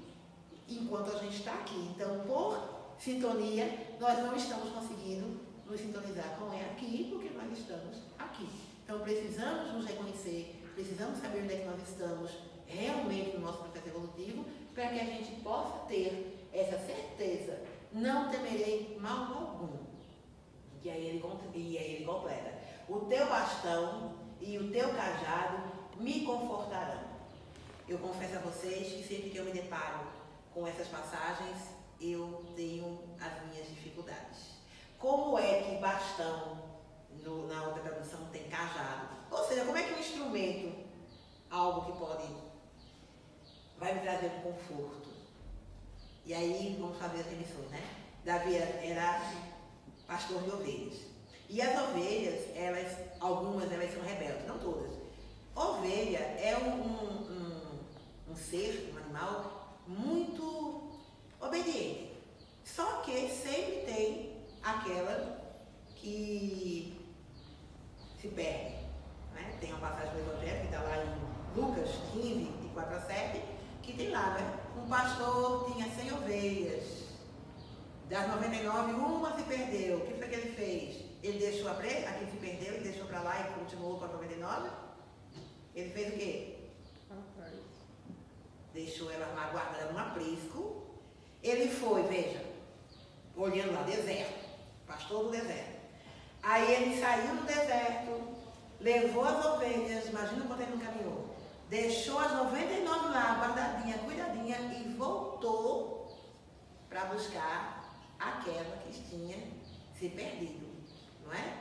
enquanto a gente está aqui. Então, por sintonia, nós não estamos conseguindo nos sintonizar com aqui porque nós estamos aqui. Então, precisamos nos reconhecer, precisamos saber onde é que nós estamos realmente no nosso processo evolutivo para que a gente possa ter essa certeza. Não temerei mal algum. E aí ele completa. O teu bastão e o teu cajado me confortarão. Eu confesso a vocês que sempre que eu me deparo com essas passagens, eu tenho as minhas dificuldades. Como é que bastão, na outra tradução, tem cajado? Ou seja, como é que um instrumento, algo que vai me trazer um conforto? E aí vamos fazer as remissões, né? Davi era pastor de ovelhas. E as ovelhas, algumas elas são rebeldes, não todas. Ovelha é um ser, um animal muito obediente. Só que sempre tem aquela que se perde. Né? Tem uma passagem do Evangelho que está lá em Lucas 15, de 4 a 7, que tem lá, né? Um pastor tinha 100 ovelhas. Das 99, uma se perdeu. O que foi que ele fez? Ele deixou a que se perdeu, ele deixou para lá e continuou com a 99. Ele fez o quê? Deixou ela guardada num aprisco. Ele foi, veja, olhando lá, deserto. Pastor do deserto. Aí ele saiu do deserto, levou as ovelhas, imagina quanto ele não caminhou. Deixou as 99 lá, guardadinha, cuidadinha, e voltou para buscar aquela que tinha se perdido, não é?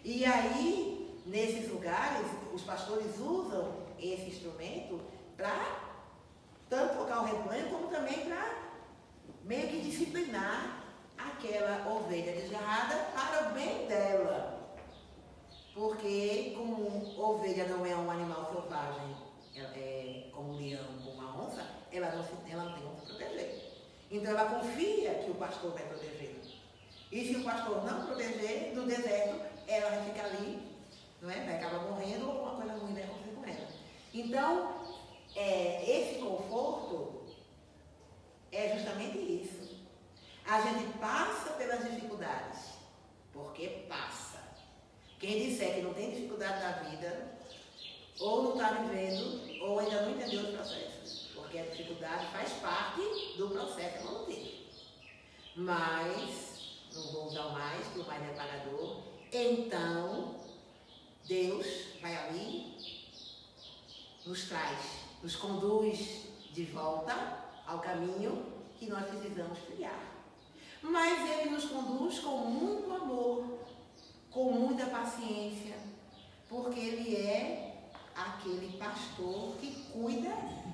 E aí, nesses lugares, os pastores usam esse instrumento para tanto tocar o rebanho, como também para meio que disciplinar aquela ovelha desgarrada para o bem dela. Porque como ovelha não é um animal selvagem, como um leão, como uma onça, ela não tem como se proteger. Então ela confia que o pastor vai proteger. E se o pastor não proteger do deserto, ela vai ficar ali, não é? Vai acabar morrendo ou alguma coisa ruim vai acontecer com ela. Então, esse conforto é justamente isso. A gente passa pelas dificuldades, porque passa. Quem disser que não tem dificuldade na vida, ou não está vivendo, ou ainda não entendeu os processos. Porque a dificuldade faz parte do processo evolutivo. Mas, não vou usar o mais, que o mais é pagador. Então, Deus vai ali, nos traz, nos conduz de volta ao caminho que nós precisamos trilhar. Mas Ele nos conduz com muito amor, com muita paciência, porque Ele é aquele pastor que cuida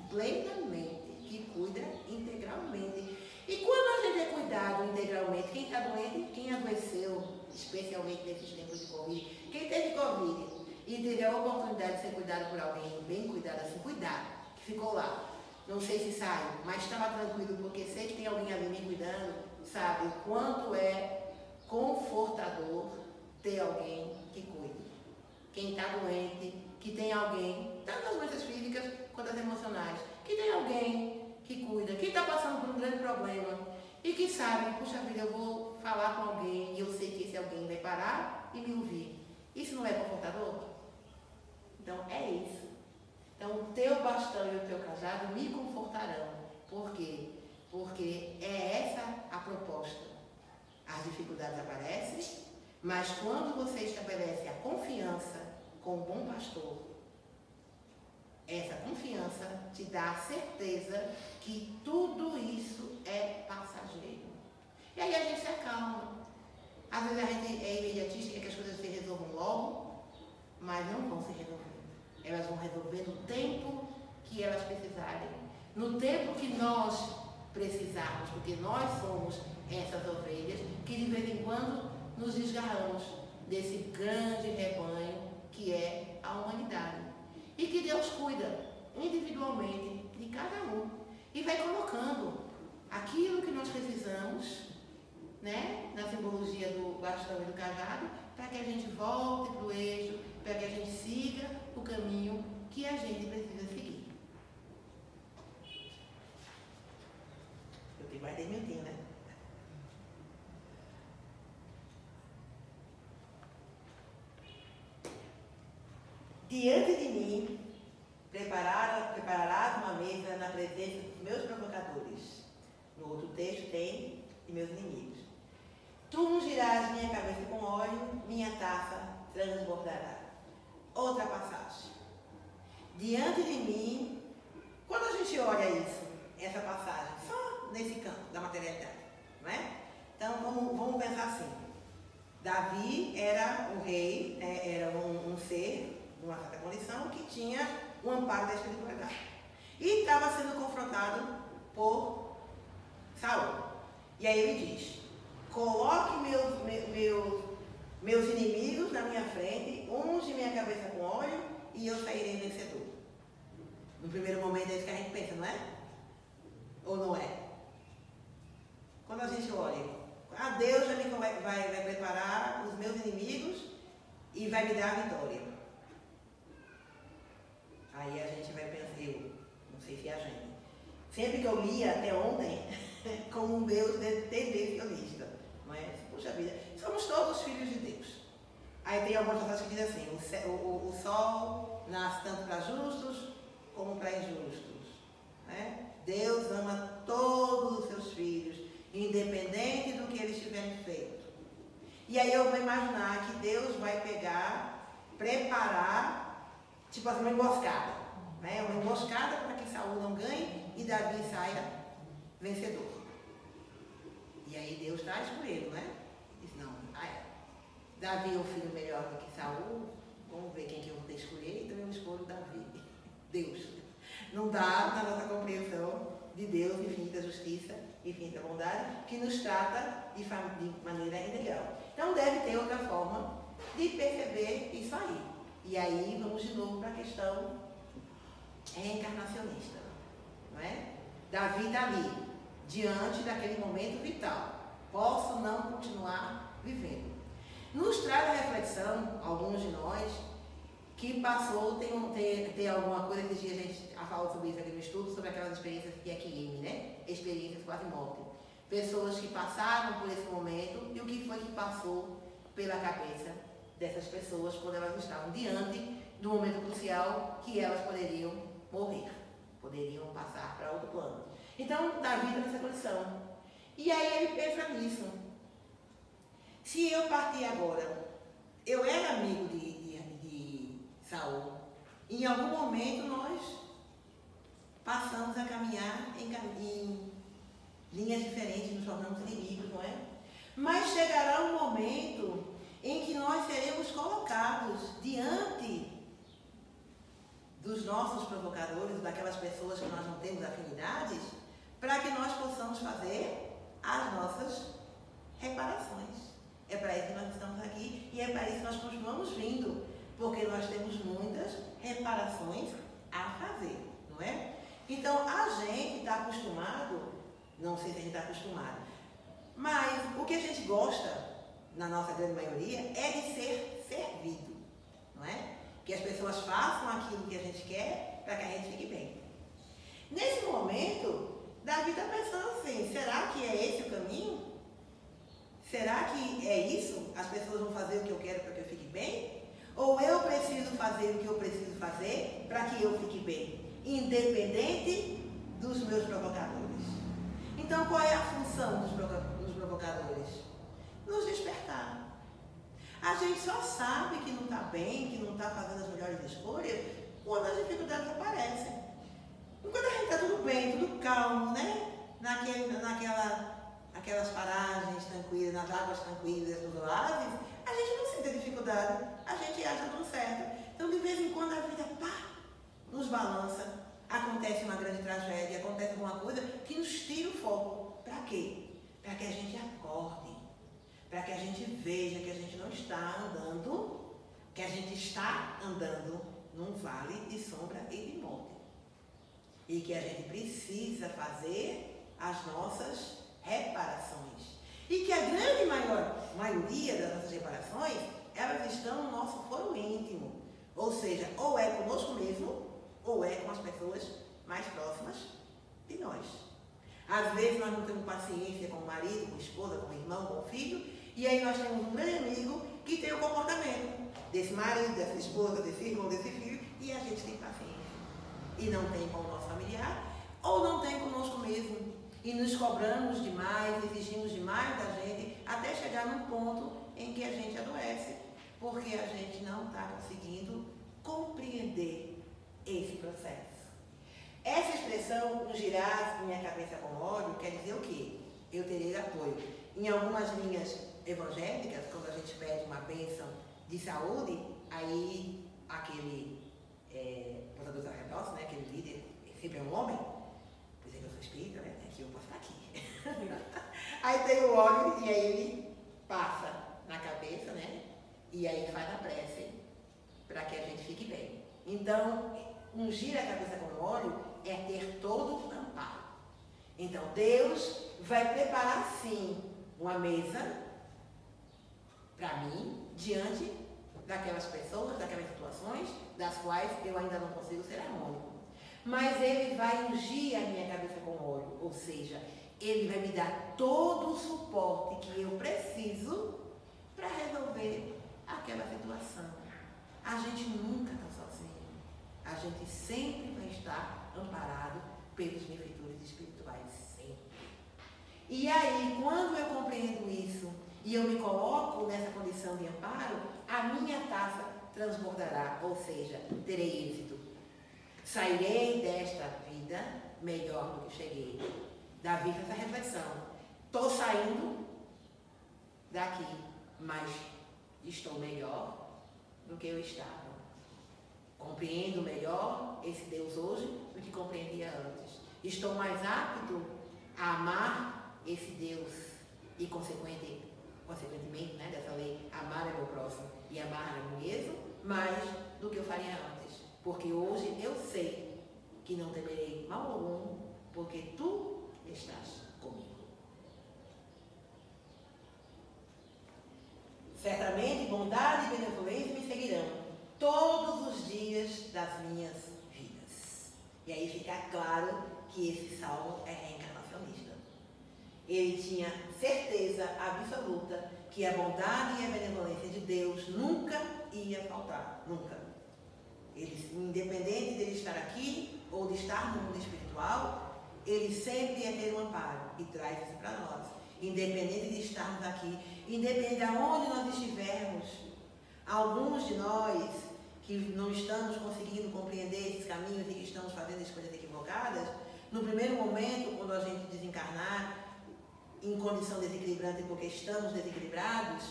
plenamente, que cuida integralmente. E quando a gente é cuidado integralmente, quem está doente, quem adoeceu, especialmente nesses tempos de Covid, quem teve Covid e teve a oportunidade de ser cuidado por alguém, bem cuidado assim, cuidado, que ficou lá, não sei se sai, mas estava tranquilo, porque sei que tem alguém ali me cuidando, sabe o quanto é confortador ter alguém que cuide. Quem está doente, que tem alguém, tanto as doenças físicas quanto as emocionais, que tem alguém que cuida, que está passando por um grande problema e que sabe, puxa vida, eu vou falar com alguém e eu sei que esse alguém vai parar e me ouvir. Isso não é confortador? Então é isso. Então o teu bastão e o teu cajado me confortarão. Por quê? Porque é essa a proposta. As dificuldades aparecem, mas quando você estabelece a confiança com o bom pastor, essa confiança te dá a certeza que tudo isso é passageiro. E aí a gente se acalma. Às vezes a gente é imediatista, quer que as coisas se resolvam logo, mas não vão se resolver. Elas vão resolver no tempo que elas precisarem, no tempo que nós precisarmos, porque nós somos essas ovelhas que de vez em quando nos desgarramos desse grande rebanho que é a humanidade. E que Deus cuida individualmente de cada um e vai colocando aquilo que nós precisamos, né, na simbologia do bastão e do cajado, para que a gente volte para o eixo, para que a gente siga o caminho que a gente precisa seguir. Eu tenho mais 10 minutinhos, né? Diante de mim prepararás uma mesa na presença dos meus provocadores. No outro texto tem de meus inimigos. Tu ungirás minha cabeça com óleo, minha taça transbordará. Outra passagem. Diante de mim, quando a gente olha isso, essa passagem, só nesse campo da materialidade, não é? Então vamos pensar assim. Davi era um rei, né? Era um ser de uma certa condição que tinha o amparo da espiritualidade. E estava sendo confrontado por Saul. E aí ele diz: coloque meus inimigos na minha frente, unge minha cabeça com óleo e eu sairei vencedor. No primeiro momento é isso que a gente pensa, não é? Ou não é? Quando a gente olha, Deus vai preparar os meus inimigos e vai me dar a vitória. Aí a gente vai pensar, eu não sei se é a gente. Sempre que eu lia até ontem, como um Deus tendencionista, não é? Puxa vida, somos todos filhos de Deus. Aí tem algumas passagens que dizem assim: o sol nasce tanto para justos como para injustos, né? Deus ama todos os seus filhos, independente do que eles tiverem feito. E aí eu vou imaginar que Deus vai preparar, tipo assim, uma emboscada, né? Uma emboscada para que Saul não ganhe e Davi saia vencedor. E aí Deus traz por ele, né? Diz: não, Davi é o filho melhor do que Saul, vamos ver quem que eu vou ter que escolher, então eu escolho Davi. Deus. Não dá na nossa compreensão de Deus, infinita justiça, infinita bondade, que nos trata de maneira ilegal. Então deve ter outra forma de perceber isso aí. E aí vamos de novo para a questão reencarnacionista, não é? Davi está ali, diante daquele momento vital. Posso não continuar vivendo. Nos traz a reflexão, alguns de nós, que passou, tem alguma coisa, esses dias a gente falou sobre isso aqui no estudo, sobre aquelas experiências de EQM, né? Experiências quase morte. Pessoas que passaram por esse momento e o que foi que passou pela cabeça dessas pessoas quando elas estavam diante do momento crucial que elas poderiam morrer, poderiam passar para outro plano. Então, Davi está nessa condição. E aí ele pensa nisso. Se eu partir agora, eu era amigo de Saul. Em algum momento nós passamos a caminhar em linhas diferentes, nos tornamos inimigos, não é? Mas chegará um momento em que nós seremos colocados diante dos nossos provocadores, daquelas pessoas que nós não temos afinidades, para que nós possamos fazer as nossas reparações. É para isso que nós estamos aqui e é para isso que nós continuamos vindo, porque nós temos muitas reparações a fazer, não é? Então, a gente está acostumado, não sei se a gente está acostumado, mas o que a gente gosta, na nossa grande maioria, é de ser servido, não é? Que as pessoas façam aquilo que a gente quer para que a gente fique bem. Nesse momento, Davi está pensando assim: será que é esse o caminho? Será que é isso? As pessoas vão fazer o que eu quero para que eu fique bem? Ou eu preciso fazer o que eu preciso fazer para que eu fique bem, independente dos meus provocadores? Então, qual é a função dos provocadores? Nos despertar. A gente só sabe que não está bem, que não está fazendo as melhores escolhas, quando as dificuldades aparecem. Enquanto a gente está tudo bem, tudo calmo, né? Naquelas paragens tranquilas, nas águas tranquilas, nos oásis, a gente não sente a dificuldade, a gente acha tudo certo. Então, de vez em quando, a vida, nos balança, acontece uma grande tragédia, acontece alguma coisa que nos tira o foco. Para quê? Para que a gente acorde, para que a gente veja que a gente não está andando, que a gente está andando num vale de sombra e de morte. E que a gente precisa fazer as nossas reparações. E que a grande maioria das nossas reparações, elas estão no nosso foro íntimo. Ou seja, ou é conosco mesmo, ou é com as pessoas mais próximas de nós. Às vezes nós não temos paciência com o marido, com a esposa, com o irmão, com o filho, e aí nós temos um grande amigo que tem o comportamento desse marido, dessa esposa, desse irmão, desse filho, e a gente tem paciência. E não tem com o nosso familiar, ou não tem conosco mesmo. E nos cobramos demais, exigimos demais da gente, até chegar num ponto em que a gente adoece, porque a gente não está conseguindo compreender esse processo. Essa expressão, um girar minha cabeça com óleo, quer dizer o quê? Eu terei apoio. Em algumas linhas evangélicas, quando a gente pede uma bênção de saúde, aí aquele portador do sacerdócio, né, aquele líder, sempre é um homem, por exemplo, eu sou espírita, né, aqui eu posso estar aqui. Aí tem o óleo e aí ele passa na cabeça, né, e aí faz a prece para que a gente fique bem. Então, ungir a cabeça com óleo é ter todo o amparo. Então, Deus vai preparar, sim, uma mesa para mim, diante daquelas pessoas, daquelas situações, das quais eu ainda não consigo ser harmônico. Mas Ele vai ungir a minha cabeça com óleo, ou seja, Ele vai me dar todo o suporte que eu preciso para resolver aquela situação. A gente nunca está sozinho. A gente sempre vai estar amparado pelos benfeitores espirituais, sempre. E aí, quando eu compreendo isso e eu me coloco nessa condição de amparo, a minha taça transbordará, ou seja, terei êxito. Sairei desta vida melhor do que cheguei. Davi fez essa reflexão. Estou saindo daqui, mas estou melhor do que eu estava. Compreendo melhor esse Deus hoje do que compreendia antes. Estou mais apto a amar esse Deus e, consequentemente, né, dessa lei, amar é meu próximo e amar é meu mesmo, mais do que eu faria antes. Porque hoje eu sei que não temerei mal algum, porque tu estás comigo. Certamente, bondade e benevolência me seguirão todos os dias das minhas vidas. E aí fica claro que esse salmo é reencarnacionista. Ele tinha certeza absoluta que a bondade e a benevolência de Deus nunca ia faltar, nunca. Ele, independente de ele estar aqui ou de estar no mundo espiritual, ele sempre ia ter um amparo e traz isso para nós. Independente de estarmos aqui, independente de onde nós estivermos, alguns de nós que não estamos conseguindo compreender esses caminhos e que estamos fazendo escolhas equivocadas, no primeiro momento, quando a gente desencarnar em condição desequilibrante porque estamos desequilibrados,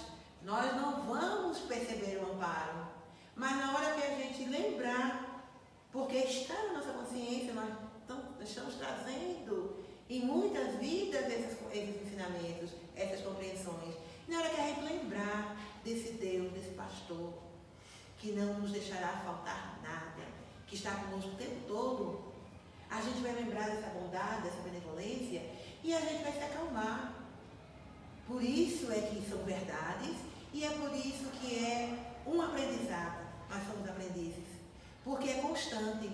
nós não vamos perceber o amparo. Mas na hora que a gente lembrar, porque está na nossa consciência, nós estamos trazendo em muitas vidas esses ensinamentos, essas compreensões. Na hora que a gente lembrar desse Deus, desse pastor, que não nos deixará faltar nada, que está conosco o tempo todo, a gente vai lembrar dessa bondade, dessa benevolência, e a gente vai se acalmar. Por isso é que são verdades, e é por isso que é um aprendizado. Nós somos aprendizes. Porque é constante.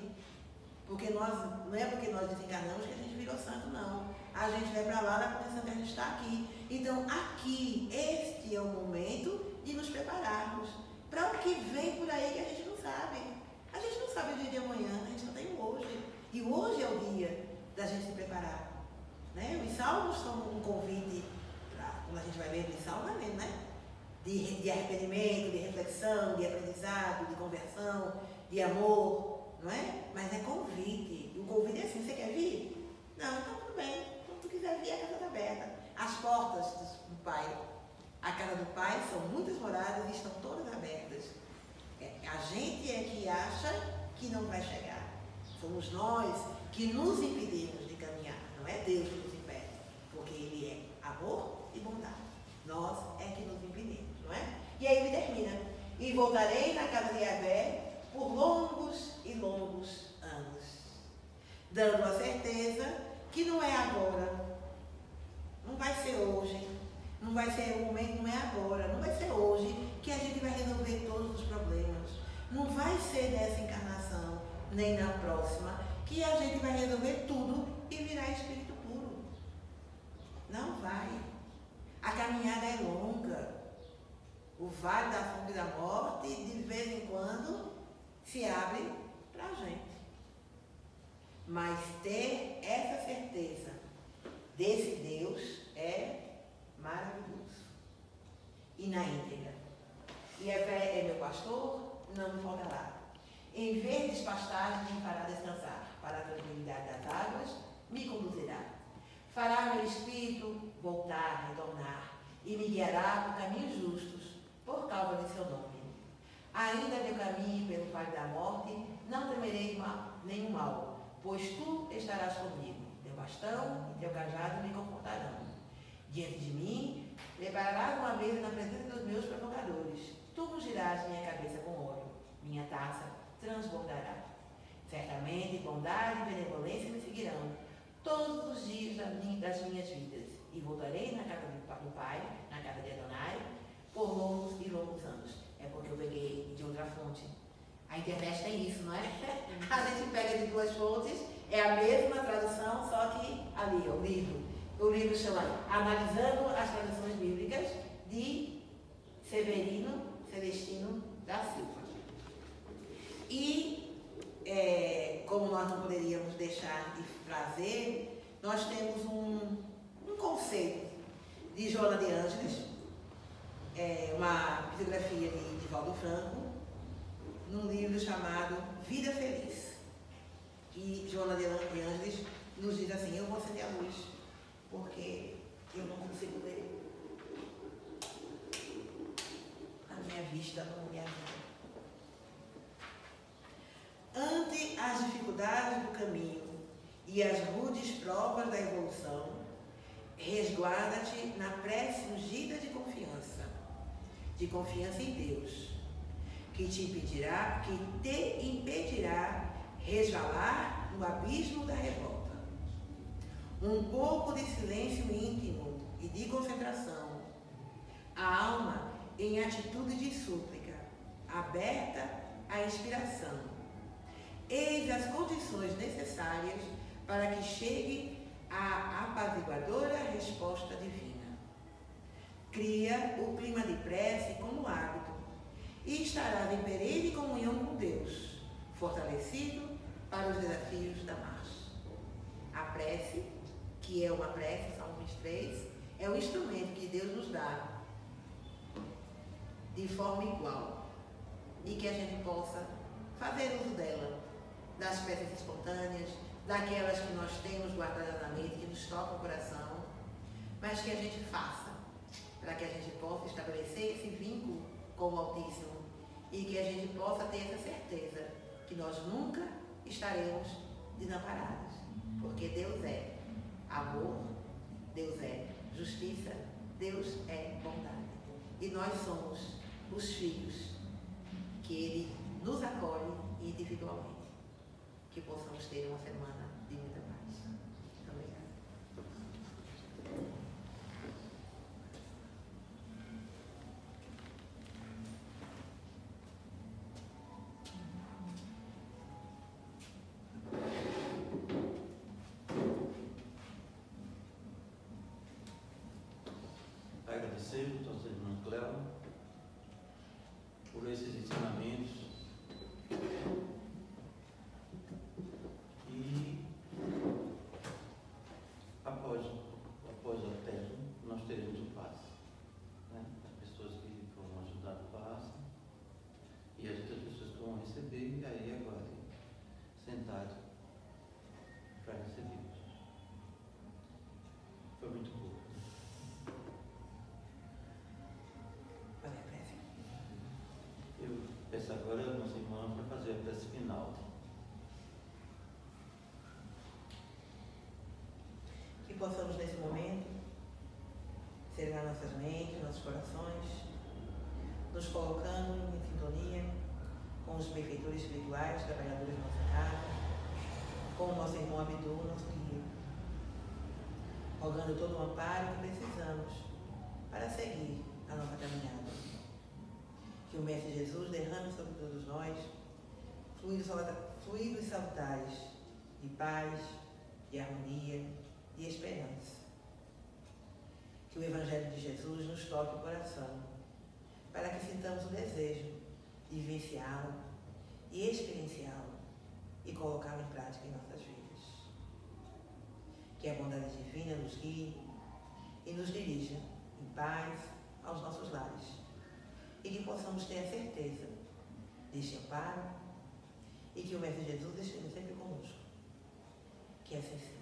Porque não é porque nós desencarnamos que a gente virou santo, não. A gente vai para lá na condição que a gente está aqui. Então, aqui, este é o momento de nos prepararmos para o que vem por aí que a gente não sabe. A gente não sabe o dia de amanhã, a gente não tem o hoje. E hoje é o dia da gente se preparar. Né? Os salmos são um convite, quando a gente vai ler os salmos, vai vendo, né? De arrependimento, de reflexão, de aprendizado, de conversão, de amor, não é? Mas é convite. E o convite é assim, você quer vir? Não, então tudo bem. Quando tu quiser vir, a casa está aberta. As portas do Pai, a casa do Pai, são muitas moradas e estão todas abertas. A gente é que acha que não vai chegar. Somos nós que nos impedimos de caminhar. Não é Deus que nos impede, porque Ele é amor e bondade. Nós é que nos impedimos, não é? E aí ele termina: e voltarei na casa de Yahvé por longos e longos anos, dando a certeza que não é agora, não vai ser hoje, não vai ser o momento, não é agora, não vai ser hoje que a gente vai resolver todos os problemas. Não vai ser nessa encarnação, nem na próxima, que a gente vai resolver tudo e virar espírito puro. Não vai. A caminhada é longa. O vale da sombra e da morte, de vez em quando, se abre para a gente. Mas ter essa certeza desse Deus é maravilhoso. E na íntegra. E é meu pastor, não me faltará. Em verdes pastagens me fará descansar. Para a tranquilidade das águas me conduzirá. Fará meu espírito voltar, retornar, e me guiará por caminhos justos, por causa de seu nome. Ainda que eu caminhe pelo vale da morte, não temerei nenhum mal, pois tu estarás comigo. Teu bastão e teu cajado me confortarão. Diante de mim, prepararás uma mesa na presença dos meus provocadores. Tu ungirás minha cabeça com óleo, minha taça transbordará. Certamente, bondade e benevolência me seguirão todos os dias das minhas vidas, e voltarei na casa do Pai, na casa de Adonai, por longos e longos anos. É porque eu peguei de outra fonte. A internet tem isso, não é? A gente pega de duas fontes, é a mesma tradução, só que ali, o livro. O livro chama Analisando as Traduções Bíblicas, de Severino Celestino da Silva. E, como nós não poderíamos deixar de trazer, nós temos um conceito de Joana de Ângeles, uma psicografia de Divaldo Franco, num livro chamado Vida Feliz. E Joana de Ângeles nos diz assim: eu vou acender a luz, porque eu não consigo ler. A minha vista não me ajuda. Ante as dificuldades do caminho e as rudes provas da evolução, resguarda-te na prece ungida de confiança em Deus, que te impedirá resvalar no abismo da revolta. Um pouco de silêncio íntimo e de concentração, a alma em atitude de súplica, aberta à inspiração. Eis as condições necessárias para que chegue a apaziguadora resposta divina. Cria o clima de prece como hábito e estarás em perene comunhão com Deus, fortalecido para os desafios da marcha. A prece, que é uma prece, Salmo 23, é o instrumento que Deus nos dá de forma igual e que a gente possa fazer uso dela, das preces espontâneas, daquelas que nós temos guardadas na mente, que nos tocam o coração, mas que a gente faça, para que a gente possa estabelecer esse vínculo com o Altíssimo e que a gente possa ter essa certeza que nós nunca estaremos desamparados, porque Deus é amor, Deus é justiça, Deus é bondade. E nós somos os filhos que Ele nos acolhe individualmente. Que possamos ter uma semana de muita paz. Muito obrigada. Agradecemos ao irmão Cléo por esses ensinamentos. E após a terra, nós teremos o passe. Né? As pessoas que vão ajudar o passe e as outras pessoas que vão receber, e aí agora sentado para recebê-los. Foi muito bom. Eu peço agora a nossa irmã para fazer a prece final. Que possamos nesse momento serenar nossas mentes, nossos corações, nos colocando em sintonia com os benfeitores espirituais, trabalhadores da nossa casa, com o nosso irmão Abdu, nosso guia, rogando todo o amparo que precisamos para seguir a nossa caminhada. Que o Mestre Jesus derrame sobre todos nós fluidos salutares de paz, de harmonia e esperança. Que o Evangelho de Jesus nos toque o coração, para que sintamos o desejo de vivenciá-lo e experienciá-lo e colocá-lo em prática em nossas vidas. Que a bondade divina nos guie e nos dirija em paz aos nossos lares e que possamos ter a certeza deste amparo e que o Mestre Jesus esteja sempre conosco. Que assim seja.